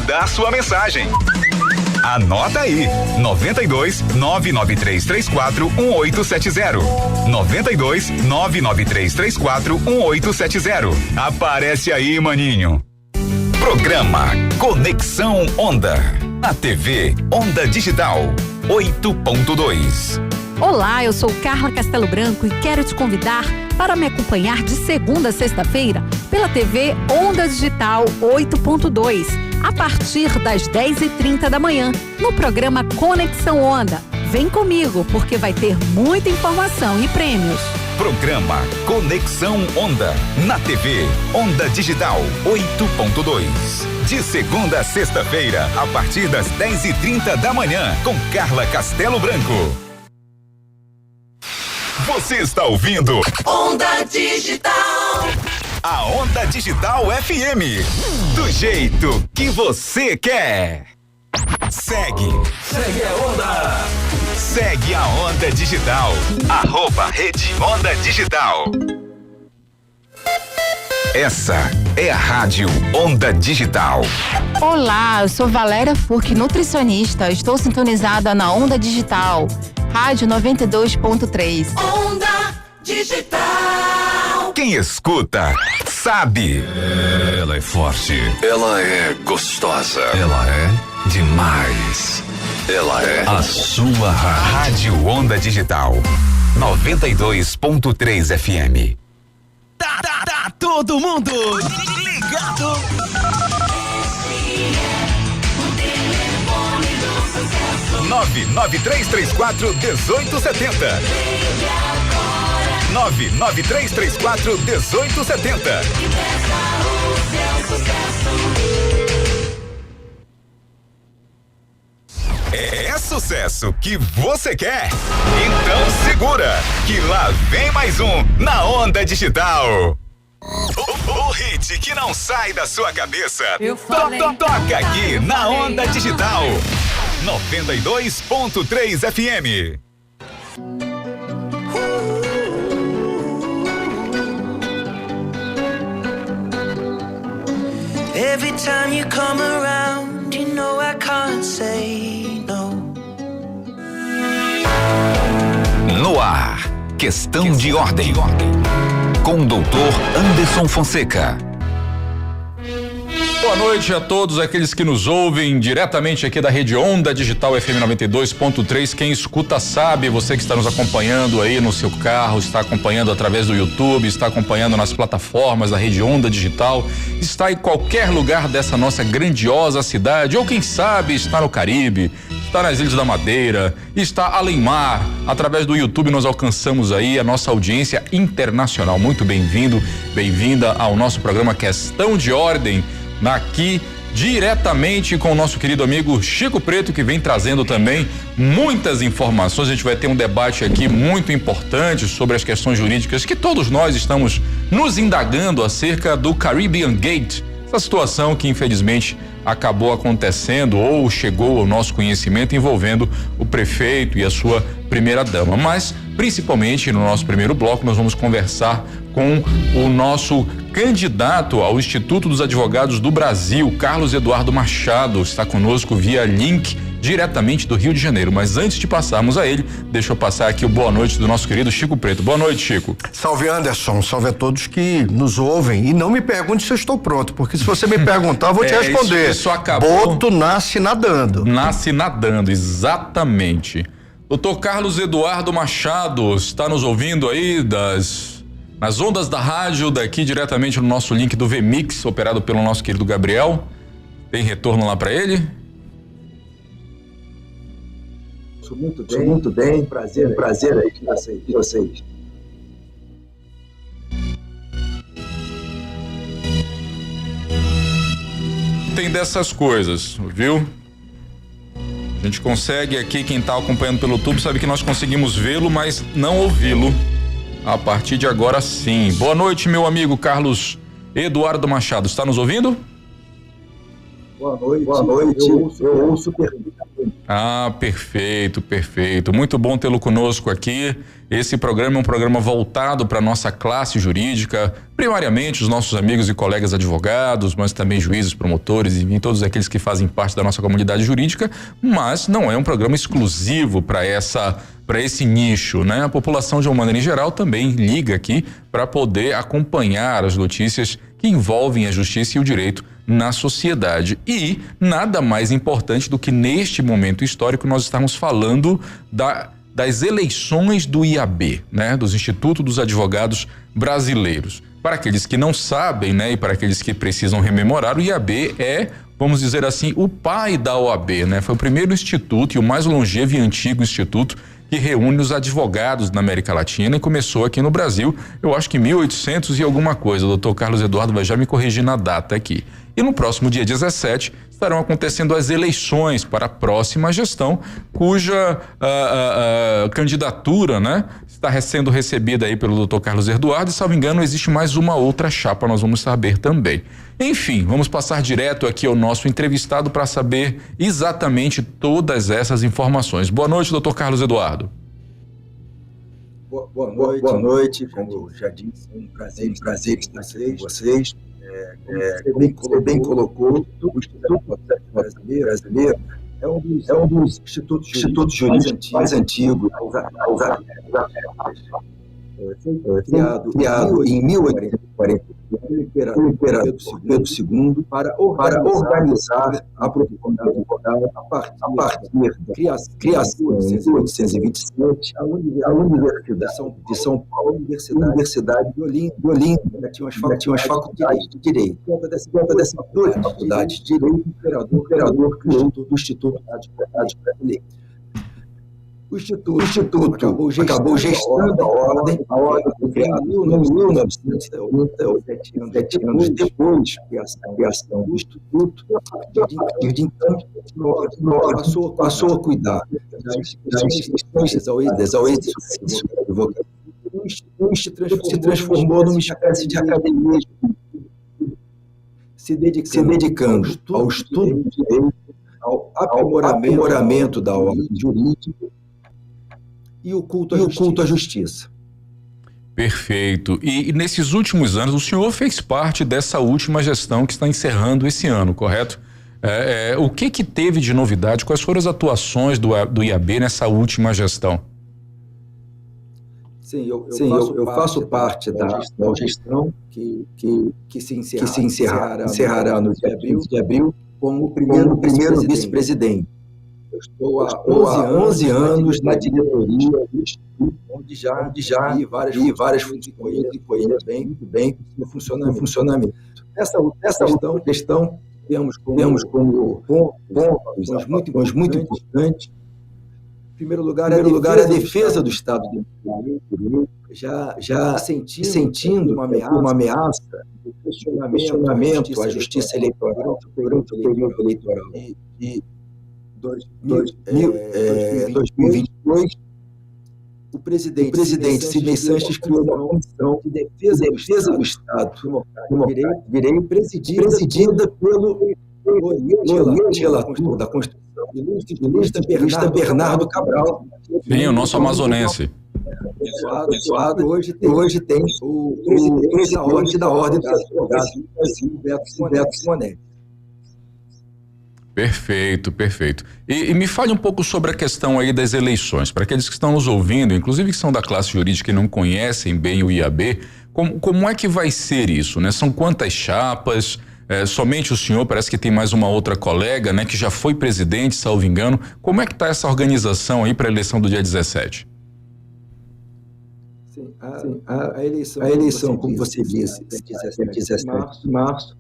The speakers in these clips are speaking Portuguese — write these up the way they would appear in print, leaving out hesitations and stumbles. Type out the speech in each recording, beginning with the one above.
mandar sua mensagem. Anota aí, 92 99334 1870. 92 99334 1870. Aparece aí, maninho. Programa Conexão Onda. Na TV Onda Digital 8.2. Olá, eu sou Carla Castelo Branco e quero te convidar para me acompanhar de segunda a sexta-feira pela TV Onda Digital 8.2, a partir das 10h30 da manhã, no programa Conexão Onda. Vem comigo, porque vai ter muita informação e prêmios. Programa Conexão Onda, na TV Onda Digital 8.2. De segunda a sexta-feira, a partir das 10h30 da manhã, com Carla Castelo Branco. Você está ouvindo Onda Digital. A Onda Digital FM. Do jeito que você quer. Segue a Onda. Segue a Onda Digital. @Rede Onda Digital. Essa é a Rádio Onda Digital. Olá, eu sou Valéria Furque, nutricionista. Estou sintonizada na Onda Digital, Rádio 92.3. Onda Digital. Quem escuta, sabe. Ela é forte. Ela é gostosa. Ela é demais. Ela é a sua Rádio Onda Digital 92.3 FM. Tá todo mundo ligado. 99334-1870. 99334-1870. É sucesso que você quer? Então segura, que lá vem mais um na Onda Digital. O hit que não sai da sua cabeça. Toca aqui na Onda Digital 92.3 FM. Every time you come around, you know I can't say no. No ar, questão de ordem. Com o doutor Anderson Fonseca. Boa noite a todos aqueles que nos ouvem diretamente aqui da Rede Onda Digital FM 92.3. Quem escuta sabe, você que está nos acompanhando aí no seu carro, está acompanhando através do YouTube, está acompanhando nas plataformas da Rede Onda Digital, está em qualquer lugar dessa nossa grandiosa cidade, ou quem sabe está no Caribe, está nas Ilhas da Madeira, está além mar. Através do YouTube nós alcançamos aí a nossa audiência internacional. Muito bem-vindo, bem-vinda ao nosso programa Questão de Ordem, aqui diretamente com o nosso querido amigo Chico Preto, que vem trazendo também muitas informações. A gente vai ter um debate aqui muito importante sobre as questões jurídicas que todos nós estamos nos indagando acerca do Caribbean Gate, essa situação que infelizmente acabou acontecendo ou chegou ao nosso conhecimento envolvendo o prefeito e a sua primeira dama. Mas principalmente no nosso primeiro bloco nós vamos conversar com o nosso candidato ao Instituto dos Advogados do Brasil, Carlos Eduardo Machado, está conosco via link diretamente do Rio de Janeiro. Mas antes de passarmos a ele, deixa eu passar aqui o boa noite do nosso querido Chico Preto. Boa noite, Chico. Salve, Anderson, salve a todos que nos ouvem, e não me pergunte se eu estou pronto, porque se você me perguntar eu vou te responder. Isso acabou. Boto nasce nadando. Nasce nadando, exatamente. Doutor Carlos Eduardo Machado, está nos ouvindo aí nas ondas da rádio, daqui diretamente no nosso link do VMix, operado pelo nosso querido Gabriel. Tem retorno lá para ele? Muito bem, prazer aí com vocês. Tem dessas coisas, viu? A gente consegue aqui, quem está acompanhando pelo YouTube sabe que nós conseguimos vê-lo, mas não ouvi-lo. A partir de agora sim. Boa noite, meu amigo Carlos Eduardo Machado, está nos ouvindo? Boa noite. Eu ouço perfeitamente. Ah, perfeito, perfeito. Muito bom tê-lo conosco aqui. Esse programa é um programa voltado para a nossa classe jurídica, primariamente os nossos amigos e colegas advogados, mas também juízes, promotores, enfim, todos aqueles que fazem parte da nossa comunidade jurídica, mas não é um programa exclusivo para esse nicho, né? A população, de uma maneira em geral, também liga aqui para poder acompanhar as notícias que envolvem a justiça e o direito na sociedade. E nada mais importante do que neste momento histórico nós estamos falando das eleições do IAB, né? Dos Institutos dos Advogados Brasileiros. Para aqueles que não sabem, né? E para aqueles que precisam rememorar, o IAB é, vamos dizer assim, o pai da OAB, né? Foi o primeiro instituto e o mais longevo e antigo instituto que reúne os advogados na América Latina e começou aqui no Brasil, eu acho que 1800 e alguma coisa. O doutor Carlos Eduardo vai já me corrigir na data aqui. E no próximo dia 17 estarão acontecendo as eleições para a próxima gestão, cuja candidatura, né, está sendo recebida aí pelo doutor Carlos Eduardo e, salvo engano, existe mais uma outra chapa, nós vamos saber também. Enfim, vamos passar direto aqui ao nosso entrevistado para saber exatamente todas essas informações. Boa noite, doutor Carlos Eduardo. Boa noite, como eu já disse, um prazer estar aqui com vocês. Você bem colocou, o Instituto Brasileiro é um dos institutos jurídicos mais antigos, criado em 1840 pelo imperador Pedro II para organizar a profissão de advogado a partir da criação em 1827 a Universidade de São Paulo, Universidade de Olinda, tinha umas faculdades de direito. Dentro dessas duas faculdades de direito, o imperador criou o Instituto de Advogados Brasileiros. O Instituto acabou gestando a ordem foi criada em 1987 anos depois da criação do Instituto. A partir de então, passou a cuidar das instituições ao exercício da advocacia. O Instituto se transformou numa espécie de academia, se dedicando ao estudo do direito, ao aprimoramento da ordem jurídica e o culto à justiça. Perfeito. E nesses últimos anos, o senhor fez parte dessa última gestão que está encerrando esse ano, correto? O que teve de novidade? Quais foram as atuações do IAB nessa última gestão? Sim, eu faço parte da gestão que se encerrará no dia 15 de abril como o primeiro vice-presidente. Eu estou há 11 anos na diretoria do Instituto, onde já vi várias funções e conheço bem o funcionamento. Essa questão temos como pontos muito importantes. Em primeiro lugar, a defesa do Estado Democrático, já sentindo uma ameaça do questionamento à justiça eleitoral durante o período eleitoral. E 2022, o presidente Sidney Sanches criou uma comissão de defesa do Estado Democrático de Direito, presidida pelo oriente relator da Constituição, ilustre Bernardo Cabral. Sim, o nosso amazonense. Hoje tem o presidente da Ordem dos Advogados do Brasil, Beto Simonetti. Perfeito. E me fale um pouco sobre a questão aí das eleições. Para aqueles que estão nos ouvindo, inclusive que são da classe jurídica e não conhecem bem o IAB, como é que vai ser isso, né? São quantas chapas? Somente o senhor, parece que tem mais uma outra colega, né? Que já foi presidente, salvo engano. Como é que está essa organização aí para a eleição do dia 17? Sim, a eleição, como você disse, 17 de março,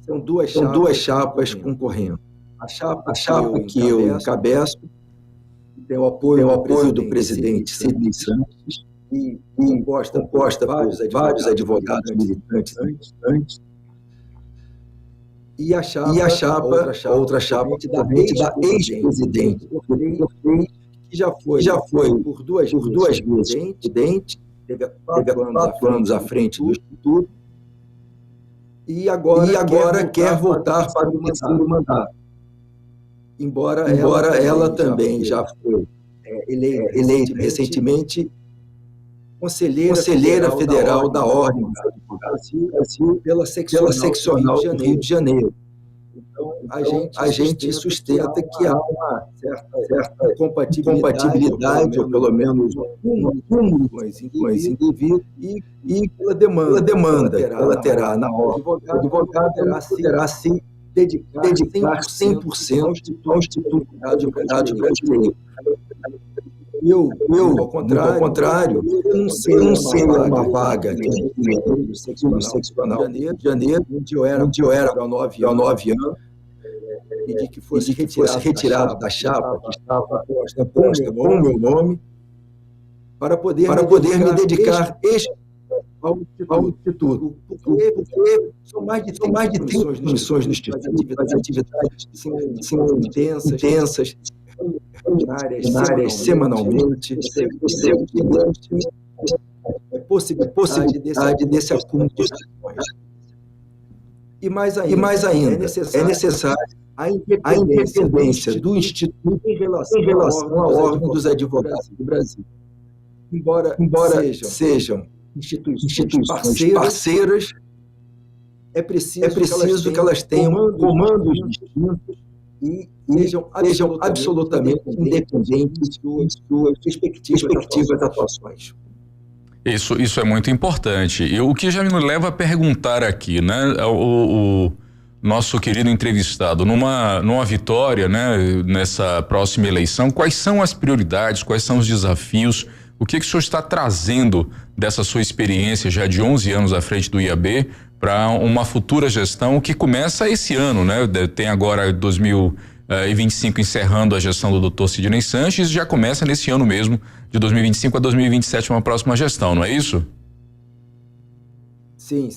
são duas chapas concorrendo. A chapa que eu encabeço tem o apoio do presidente Sidney Sanches e composta por vários advogados militantes antes. E a outra chapa da ex-presidente, que já foi por duas vezes presidente, teve 4 anos à frente do Instituto, e agora quer voltar para o terceiro mandato. Embora ela também já foi eleita recentemente conselheira federal da Ordem dos Advogados pela seccional do Rio de Janeiro. Então, a gente sustenta que há uma certa compatibilidade, ou pelo menos um cúmulo indevido, e pela demanda que ela terá na ordem. O advogado poderá se dedicar 100% ao Instituto de Advogados brasileiro. Eu, ao contrário, eu não sei uma vaga aqui no seccional de Janeiro, onde eu era há 9 anos, e de que fosse retirado da chapa que estava posta com o meu nome, para poder me dedicar ao Instituto. Porque são mais de 30 missões no Instituto, as atividades são intensas, áreas semanalmente, possibilidade desse acúmulo de ações. E mais ainda, é necessário a independência do Instituto em relação à Ordem dos Advogados do Brasil. Embora sejam instituições parceiras, é preciso que elas tenham comandos distintos e sejam absolutamente independentes de suas respectivas atuações. Isso é muito importante. E o que já me leva a perguntar aqui, né? O nosso querido entrevistado, numa vitória, né? Nessa próxima eleição, quais são as prioridades, quais são os desafios, o que o senhor está trazendo dessa sua experiência já de 11 anos à frente do IAB para uma futura gestão que começa esse ano, né? Tem agora 2025 encerrando a gestão do Dr. Sidney Sanches, já começa nesse ano mesmo, de 2025 a 2027, uma próxima gestão, não é isso? Sim.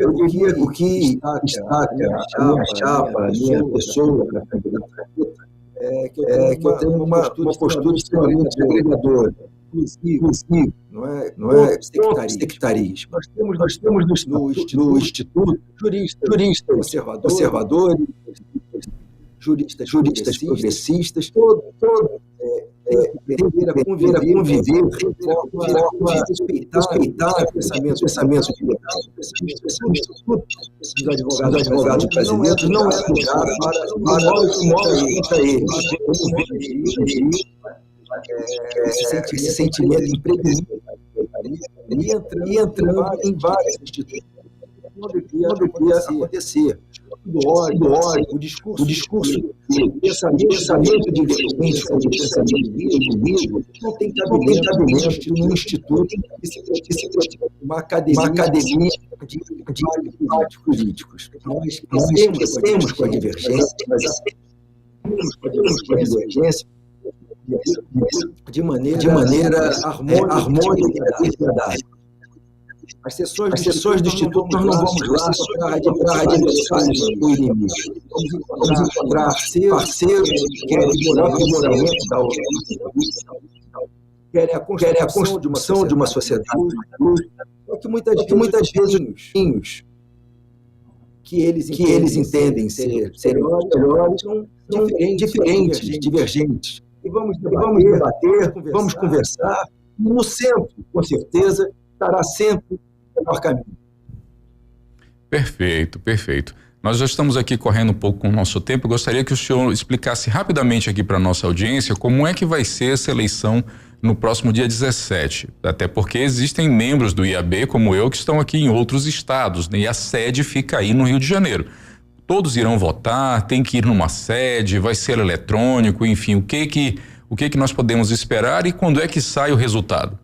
Eu diria o que destaca a minha chapa, a minha pessoa, é que eu tenho uma postura extremamente agregadora, inclusive, não é sectarismo. Nós temos no Instituto juristas conservadores, juristas progressistas, todos aprender a conviver, respeitar pensamentos dos advogados brasileiros não é lugar para contra eles. Esse sentimento imprevisível e entrando em várias instituições. Não devia acontecer. Do ódio, o discurso, o pensamento divergente, o pensamento inimigo, não tem cabimento num instituto que se pratica uma academia de políticos. Nós esquecemos com a divergência, de maneira harmônica e verdade. As sessões do Instituto, nós não vamos lá para adversários ou inimigos. Vamos encontrar parceiros que querem o aprimoramento da organização, querem a construção de uma sociedade. Só que muitas vezes que eles entendem ser melhores são diferentes, divergentes. E vamos debater, vamos conversar, e no centro, com certeza, estará sempre o melhor caminho. Perfeito. Nós já estamos aqui correndo um pouco com o nosso tempo. Eu gostaria que o senhor explicasse rapidamente aqui para a nossa audiência como é que vai ser essa eleição no próximo dia 17. Até porque existem membros do IAB, como eu, que estão aqui em outros estados, né? E a sede fica aí no Rio de Janeiro. Todos irão votar, tem que ir numa sede, vai ser eletrônico, enfim, o que nós podemos esperar e quando é que sai o resultado?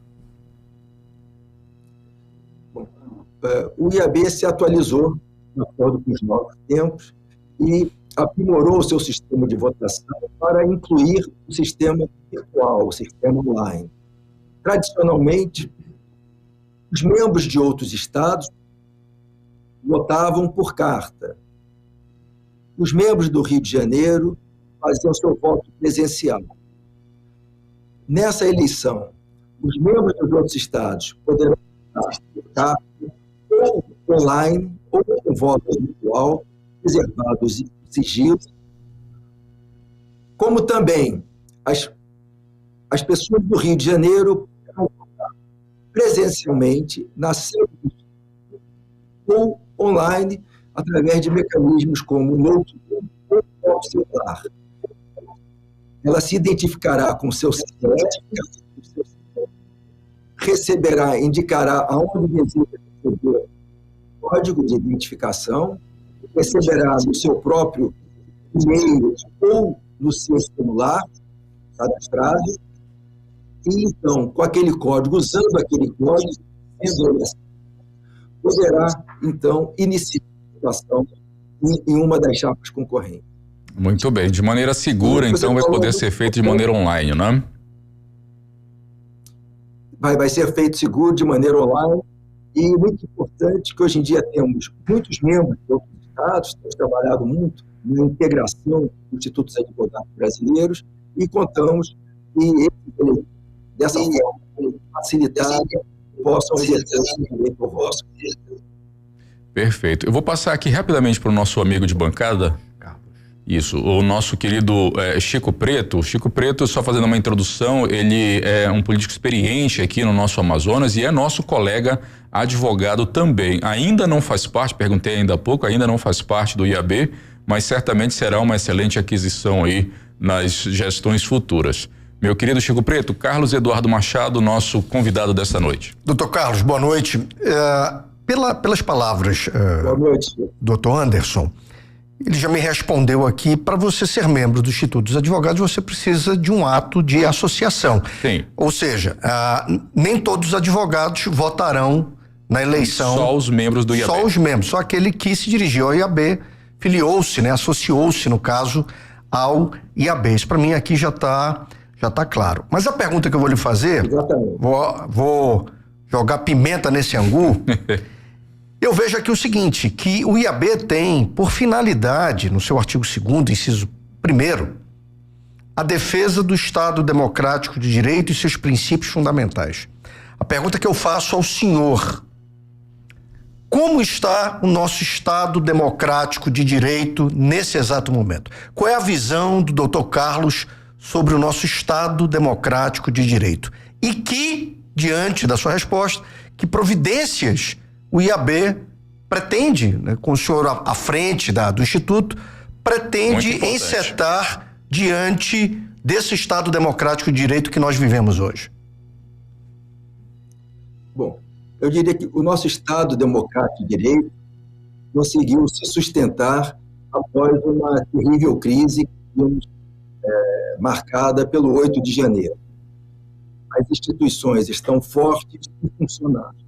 O IAB se atualizou de acordo com os novos tempos e aprimorou o seu sistema de votação para incluir o sistema virtual, o sistema online. Tradicionalmente, os membros de outros estados votavam por carta. Os membros do Rio de Janeiro faziam seu voto presencial. Nessa eleição, os membros dos outros estados poderão votar por carta online ou com voto virtual, reservados em sigilo, como também as pessoas do Rio de Janeiro poderão votar presencialmente na sede ou online através de mecanismos como notebook ou celular. Ela se identificará com seu CPF, indicará aonde deseja receber o código de identificação, receberá no seu próprio e-mail ou no seu celular cadastrado, e então, com aquele código, usando aquele código, poderá, então, iniciar a votação em uma das chapas concorrentes. Muito bem, de maneira segura, então vai poder ser feito de maneira online, né? Vai ser feito seguro de maneira online, e muito importante que hoje em dia temos muitos membros de outros estados, temos trabalhado muito na integração dos institutos advogados brasileiros e contamos que dessa forma facilitada possam exercer o direito ao voto. Perfeito. Eu vou passar aqui rapidamente para o nosso amigo de bancada. Isso, o nosso querido Chico Preto. Chico Preto, só fazendo uma introdução, ele é um político experiente aqui no nosso Amazonas e é nosso colega advogado também. Ainda não faz parte, perguntei ainda há pouco, ainda não faz parte do IAB, mas certamente será uma excelente aquisição aí nas gestões futuras. Meu querido Chico Preto, Carlos Eduardo Machado, nosso convidado desta noite. Doutor Carlos, boa noite. Pelas palavras boa noite, doutor Anderson, ele já me respondeu aqui, para você ser membro do Instituto dos Advogados, você precisa de um ato de associação. Sim. Ou seja, nem todos os advogados votarão na eleição. Só os membros do IAB. Só os membros, só aquele que se dirigiu ao IAB, filiou-se, né, associou-se, no caso, ao IAB. Isso para mim aqui já tá claro. Mas a pergunta que eu vou lhe fazer, vou jogar pimenta nesse angu. Eu vejo aqui o seguinte, que o IAB tem por finalidade, no seu artigo 2º, inciso 1º, a defesa do Estado democrático de direito e seus princípios fundamentais. A pergunta que eu faço ao senhor: como está o nosso Estado democrático de direito nesse exato momento? Qual é a visão do doutor Carlos sobre o nosso Estado democrático de direito? E que, diante da sua resposta, que providências o IAB pretende, né, com o senhor à frente do Instituto, pretende encetar diante desse Estado democrático de direito que nós vivemos hoje? Bom, eu diria que o nosso Estado democrático de direito conseguiu se sustentar após uma terrível crise marcada pelo 8 de janeiro. As instituições estão fortes e funcionando.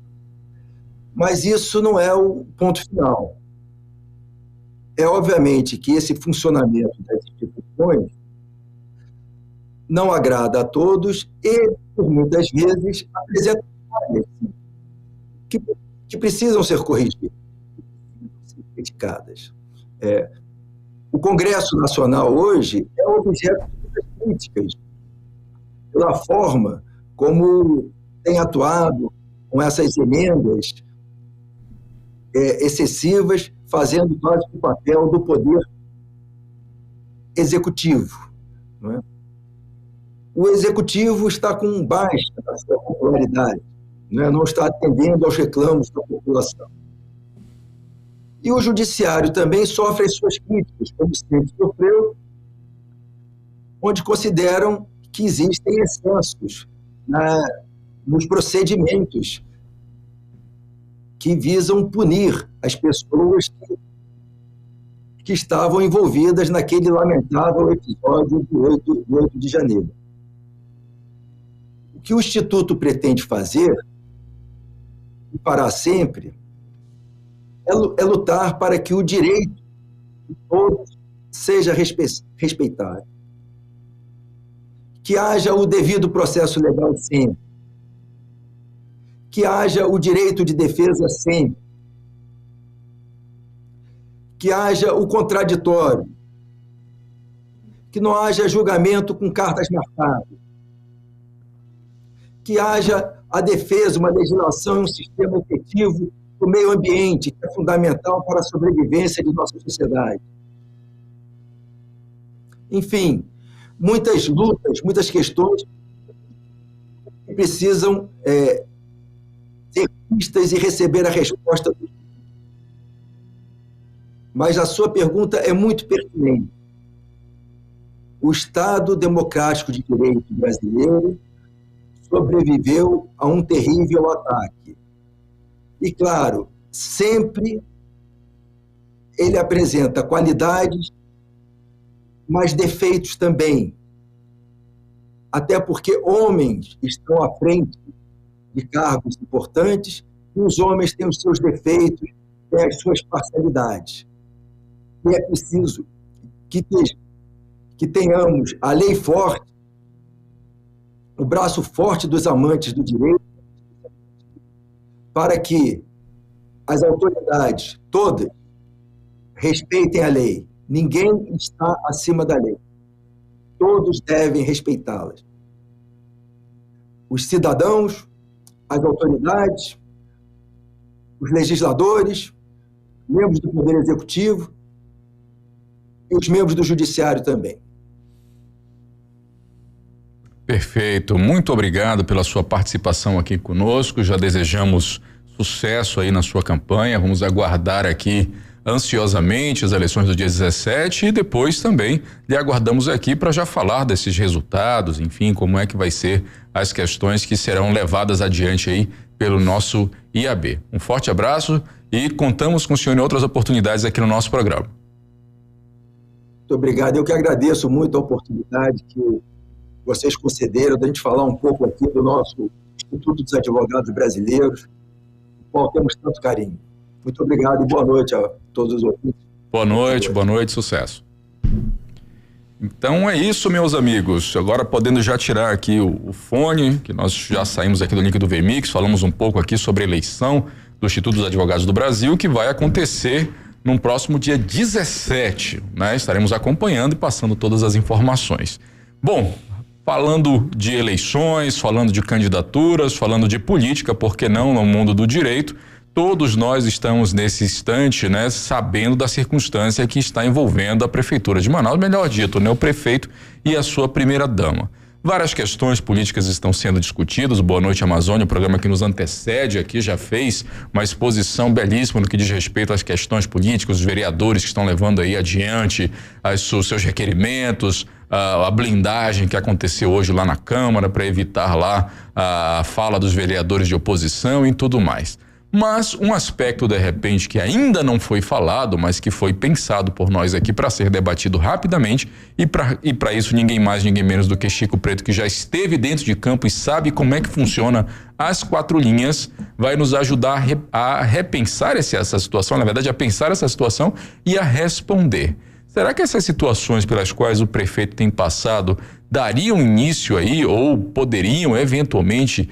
Mas isso não é o ponto final. É obviamente que esse funcionamento das instituições não agrada a todos e, por muitas vezes, apresenta falhas que precisam ser corrigidas, ser criticadas. O Congresso Nacional hoje é objeto de muitas críticas pela forma como tem atuado com essas emendas excessivas, fazendo quase o papel do poder executivo. Não é? O executivo está com baixa na sua popularidade, não está atendendo aos reclamos da população. E o judiciário também sofre as suas críticas, como sempre sofreu, onde consideram que existem excessos nos procedimentos que visam punir as pessoas que estavam envolvidas naquele lamentável episódio do 8 de janeiro. O que o Instituto pretende fazer, e fará sempre, é lutar para que o direito de todos seja respeitado. Que haja o devido processo legal sempre. Que haja o direito de defesa sempre. Que haja o contraditório. Que não haja julgamento com cartas marcadas. Que haja a defesa, uma legislação e um sistema efetivo do meio ambiente, que é fundamental para a sobrevivência de nossa sociedade. Enfim, muitas lutas, muitas questões que precisam ser vistas e receber a resposta. Mas a sua pergunta é muito pertinente. O Estado Democrático de Direito brasileiro sobreviveu a um terrível ataque. E, claro, sempre ele apresenta qualidades, mas defeitos também. Até porque homens estão à frente de cargos importantes e os homens têm os seus defeitos, têm as suas parcialidades. E é preciso que tenhamos a lei forte, o braço forte dos amantes do direito, para que as autoridades todas respeitem a lei. Ninguém está acima da lei. Todos devem respeitá-las. Os cidadãos, as autoridades, os legisladores, membros do Poder Executivo e os membros do Judiciário também. Perfeito, muito obrigado pela sua participação aqui conosco, já desejamos sucesso aí na sua campanha, vamos aguardar aqui ansiosamente as eleições do dia 17 e depois também lhe aguardamos aqui para já falar desses resultados, enfim, como é que vai ser as questões que serão levadas adiante aí pelo nosso IAB. Um forte abraço e contamos com o senhor em outras oportunidades aqui no nosso programa. Muito obrigado, eu que agradeço muito a oportunidade que vocês concederam da gente falar um pouco aqui do nosso Instituto dos Advogados Brasileiros, do qual temos tanto carinho. Muito obrigado e boa noite a todos os ouvintes. Boa noite, sucesso. Então é isso, meus amigos. Agora podendo já tirar aqui o fone, que nós já saímos aqui do link do VMix, falamos um pouco aqui sobre a eleição do Instituto dos Advogados do Brasil, que vai acontecer no próximo dia 17, né? Estaremos acompanhando e passando todas as informações. Bom, falando de eleições, falando de candidaturas, falando de política, por que não no mundo do direito, todos nós estamos nesse instante, né, sabendo da circunstância que está envolvendo a Prefeitura de Manaus, melhor dito, né, o prefeito e a sua primeira-dama. Várias questões políticas estão sendo discutidas. Boa Noite Amazônia, o programa que nos antecede aqui, já fez uma exposição belíssima no que diz respeito às questões políticas, os vereadores que estão levando aí adiante os seus requerimentos, a blindagem que aconteceu hoje lá na Câmara para evitar lá a fala dos vereadores de oposição e tudo mais. Mas um aspecto, de repente, que ainda não foi falado, mas que foi pensado por nós aqui para ser debatido rapidamente, e para isso ninguém mais, ninguém menos do que Chico Preto, que já esteve dentro de campo e sabe como é que funciona as 4 linhas, vai nos ajudar a repensar essa situação, na verdade, a pensar essa situação e a responder. Será que essas situações pelas quais o prefeito tem passado dariam início aí, ou poderiam eventualmente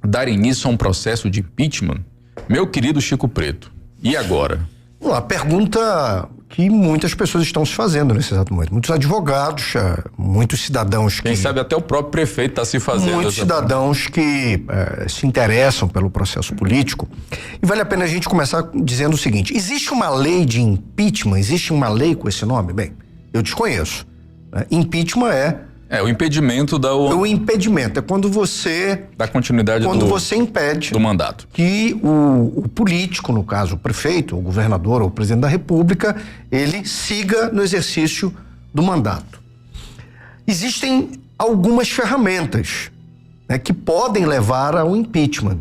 dar início a um processo de impeachment? Meu querido Chico Preto, e agora? A pergunta que muitas pessoas estão se fazendo nesse exato momento. Muitos advogados, muitos cidadãos que... Quem sabe até o próprio prefeito está se fazendo. Muitos cidadãos que se interessam pelo processo político. E vale a pena a gente começar dizendo o seguinte: existe uma lei de impeachment? Existe uma lei com esse nome? Bem, eu desconheço. Impeachment o impedimento O impedimento é quando você... Da continuidade você impede... Do mandato. Que o político, no caso o prefeito, o governador ou o presidente da República, ele siga no exercício do mandato. Existem algumas ferramentas, né, que podem levar ao impeachment.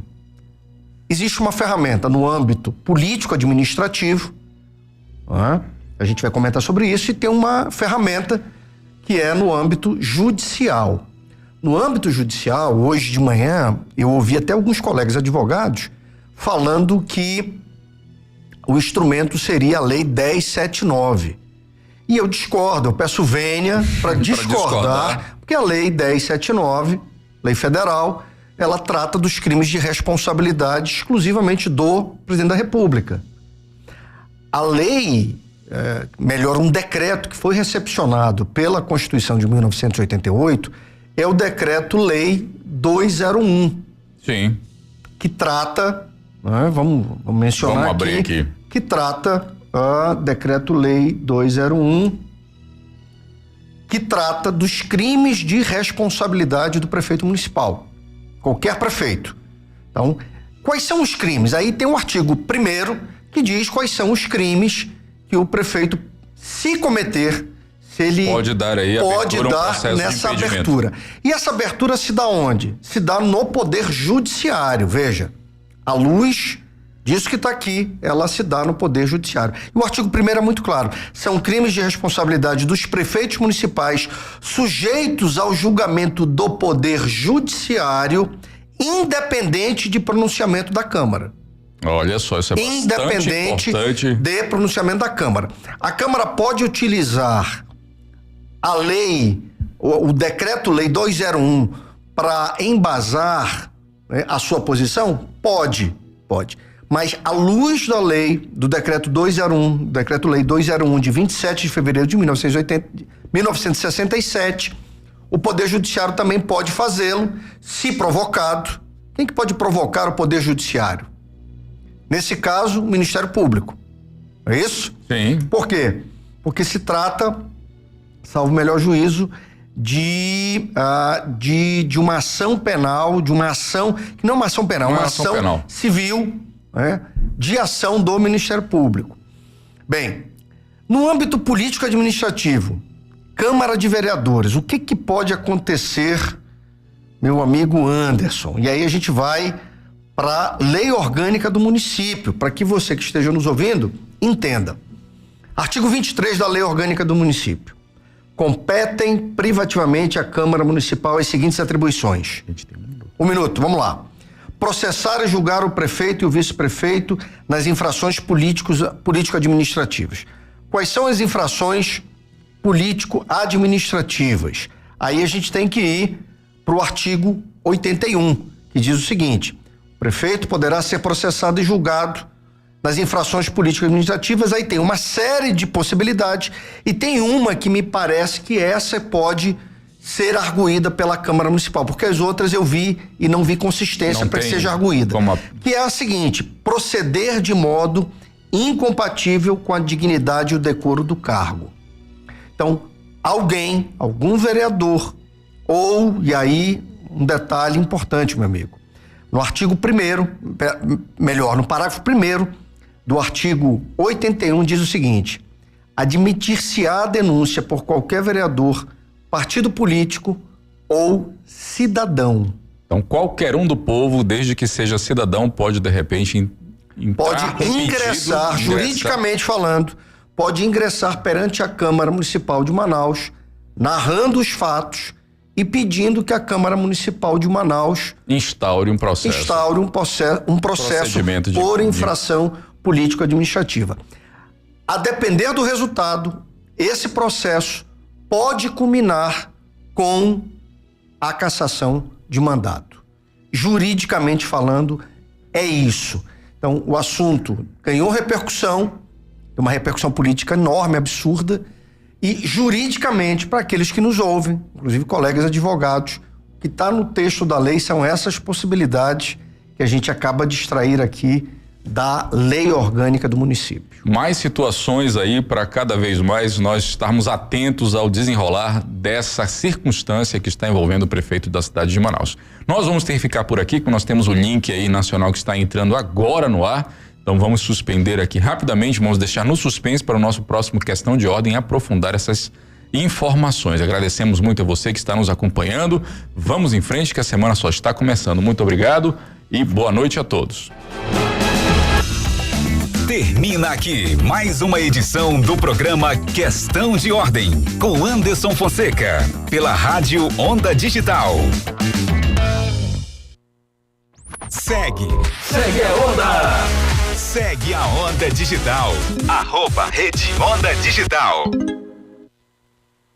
Existe uma ferramenta no âmbito político-administrativo, né? A gente vai comentar sobre isso, e tem uma ferramenta que é no âmbito judicial. No âmbito judicial, hoje de manhã, eu ouvi até alguns colegas advogados falando que o instrumento seria a Lei 1079. E eu discordo, eu peço vênia para discordar, porque a Lei 1079, lei federal, ela trata dos crimes de responsabilidade exclusivamente do presidente da República. A lei... um decreto que foi recepcionado pela Constituição de 1988 é o Decreto-Lei 201. Sim. Que trata né? Vamos mencionar aqui, que trata Decreto-Lei 201, que trata dos crimes de responsabilidade do prefeito municipal, qualquer prefeito. Então, quais são os crimes? Aí tem o artigo 1º que diz quais são os crimes que o prefeito, se cometer, se ele pode dar aí nessa abertura. E essa abertura se dá onde? Se dá no Poder Judiciário, veja. À luz disso que está aqui, ela se dá no Poder Judiciário. E o artigo 1º é muito claro. São crimes de responsabilidade dos prefeitos municipais sujeitos ao julgamento do Poder Judiciário, independente de pronunciamento da Câmara. Olha só, isso é bastante importante. De pronunciamento da Câmara. A Câmara pode utilizar a lei, o Decreto-Lei 201, para embasar, né, a sua posição? Pode. Mas à luz da lei, do Decreto 201, Decreto-Lei 201 de 27 de fevereiro de 1967, o Poder Judiciário também pode fazê-lo, se provocado. Quem que pode provocar o Poder Judiciário? Nesse caso, o Ministério Público. É isso? Sim. Por quê? Porque se trata, salvo o melhor juízo, de uma ação penal, de uma ação, que não é uma ação penal, uma ação penal civil, né, de ação do Ministério Público. Bem, no âmbito político administrativo, Câmara de Vereadores, o que pode acontecer, meu amigo Anderson? E aí a gente vai para a lei orgânica do município, para que você que esteja nos ouvindo entenda. Artigo 23 da lei orgânica do município. Competem privativamente à Câmara Municipal as seguintes atribuições. Um minuto, vamos lá. Processar e julgar o prefeito e o vice-prefeito nas infrações político-administrativas. Quais são as infrações político-administrativas? Aí a gente tem que ir para o artigo 81, que diz o seguinte: o prefeito poderá ser processado e julgado nas infrações político-administrativas. Aí tem uma série de possibilidades e tem uma que me parece que essa pode ser arguída pela Câmara Municipal, porque as outras eu vi e não vi consistência para que seja arguída. Que é a seguinte: proceder de modo incompatível com a dignidade e o decoro do cargo. Então, algum vereador, e aí um detalhe importante, meu amigo, no artigo 1º, no parágrafo 1º do artigo 81 diz o seguinte: admitir-se-á denúncia por qualquer vereador, partido político ou cidadão. Então, qualquer um do povo, desde que seja cidadão, pode de repente ingressar, juridicamente falando, pode ingressar perante a Câmara Municipal de Manaus, narrando os fatos e pedindo que a Câmara Municipal de Manaus instaure um processo por infração político-administrativa. A depender do resultado, esse processo pode culminar com a cassação de mandato. Juridicamente falando, é isso. Então, o assunto ganhou repercussão, uma repercussão política enorme, absurda, e juridicamente, para aqueles que nos ouvem, inclusive colegas advogados, o que está no texto da lei são essas possibilidades que a gente acaba de extrair aqui da lei orgânica do município. Mais situações aí para cada vez mais nós estarmos atentos ao desenrolar dessa circunstância que está envolvendo o prefeito da cidade de Manaus. Nós vamos ter que ficar por aqui, porque nós temos o link aí nacional que está entrando agora no ar. Então vamos suspender aqui rapidamente, vamos deixar no suspense para o nosso próximo Questão de Ordem aprofundar essas informações. Agradecemos muito a você que está nos acompanhando. Vamos em frente que a semana só está começando. Muito obrigado e boa noite a todos. Termina aqui mais uma edição do programa Questão de Ordem, com Anderson Fonseca, pela Rádio Onda Digital. Segue a onda! Segue a Onda Digital, @Rede Onda Digital.